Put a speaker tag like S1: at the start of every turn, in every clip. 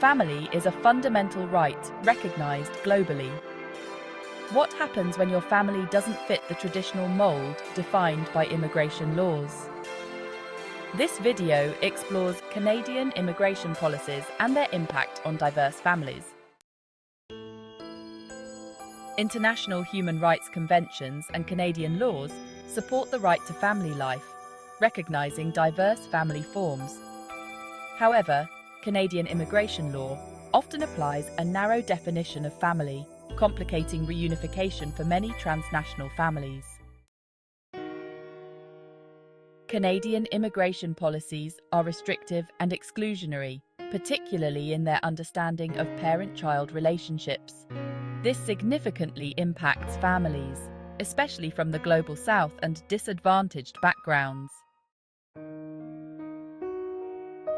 S1: Family is a fundamental right recognized globally. What happens when your family doesn't fit the traditional mold defined by immigration laws? This video explores Canadian immigration policies and their impact on diverse families. International human rights conventions and Canadian laws support the right to family life, recognizing diverse family forms. However, Canadian immigration law often applies a narrow definition of family, complicating reunification for many transnational families. Canadian immigration policies are restrictive and exclusionary, particularly in their understanding of parent-child relationships. This significantly impacts families, especially from the Global South and disadvantaged backgrounds.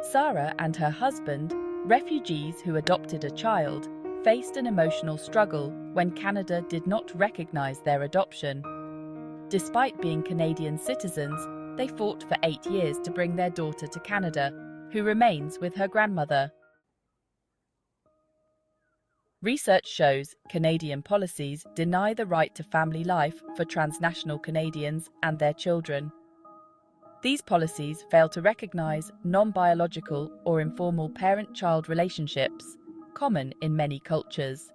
S1: Sarah and her husband, refugees who adopted a child, faced an emotional struggle when Canada did not recognize their adoption. Despite being Canadian citizens, they fought for 8 years to bring their daughter to Canada, who remains with her grandmother. Research shows Canadian policies deny the right to family life for transnational Canadians and their children. These policies fail to recognize non-biological or informal parent-child relationships, common in many cultures.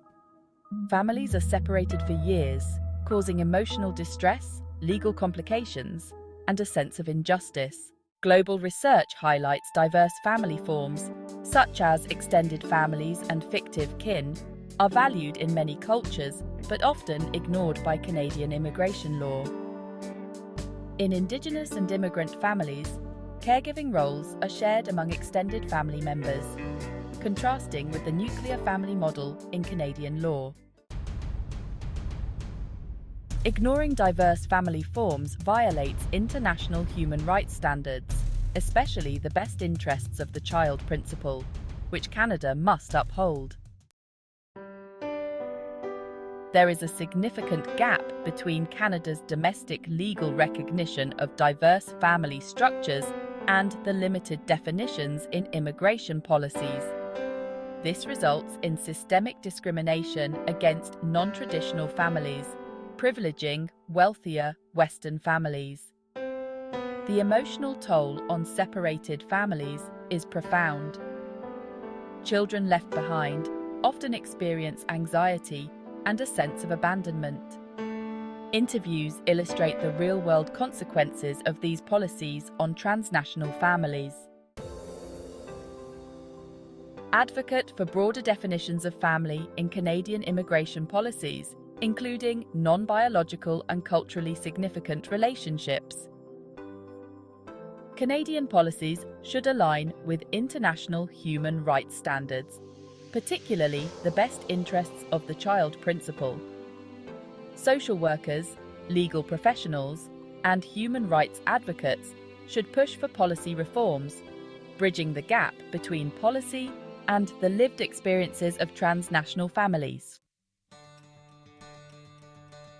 S1: Families are separated for years, causing emotional distress, legal complications, and a sense of injustice. Global research highlights diverse family forms, such as extended families and fictive kin, are valued in many cultures but often ignored by Canadian immigration law. In Indigenous and immigrant families, caregiving roles are shared among extended family members, contrasting with the nuclear family model in Canadian law. Ignoring diverse family forms violates international human rights standards, especially the best interests of the child principle, which Canada must uphold. There is a significant gap between Canada's domestic legal recognition of diverse family structures and the limited definitions in immigration policies. This results in systemic discrimination against non-traditional families, privileging wealthier Western families. The emotional toll on separated families is profound. Children left behind often experience anxiety and a sense of abandonment. Interviews illustrate the real-world consequences of these policies on transnational families. Advocate for broader definitions of family in Canadian immigration policies, including non-biological and culturally significant relationships. Canadian policies should align with international human rights standards, particularly the best interests of the child principle. Social workers, legal professionals, and human rights advocates should push for policy reforms, bridging the gap between policy and the lived experiences of transnational families.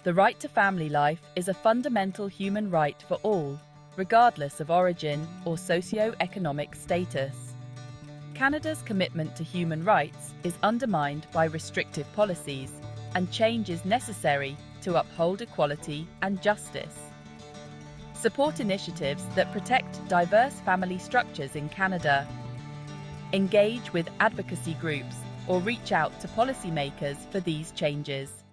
S1: The right to family life is a fundamental human right for all, regardless of origin or socio-economic status. Canada's commitment to human rights is undermined by restrictive policies, and change is necessary to uphold equality and justice. Support initiatives that protect diverse family structures in Canada. Engage with advocacy groups or reach out to policymakers for these changes.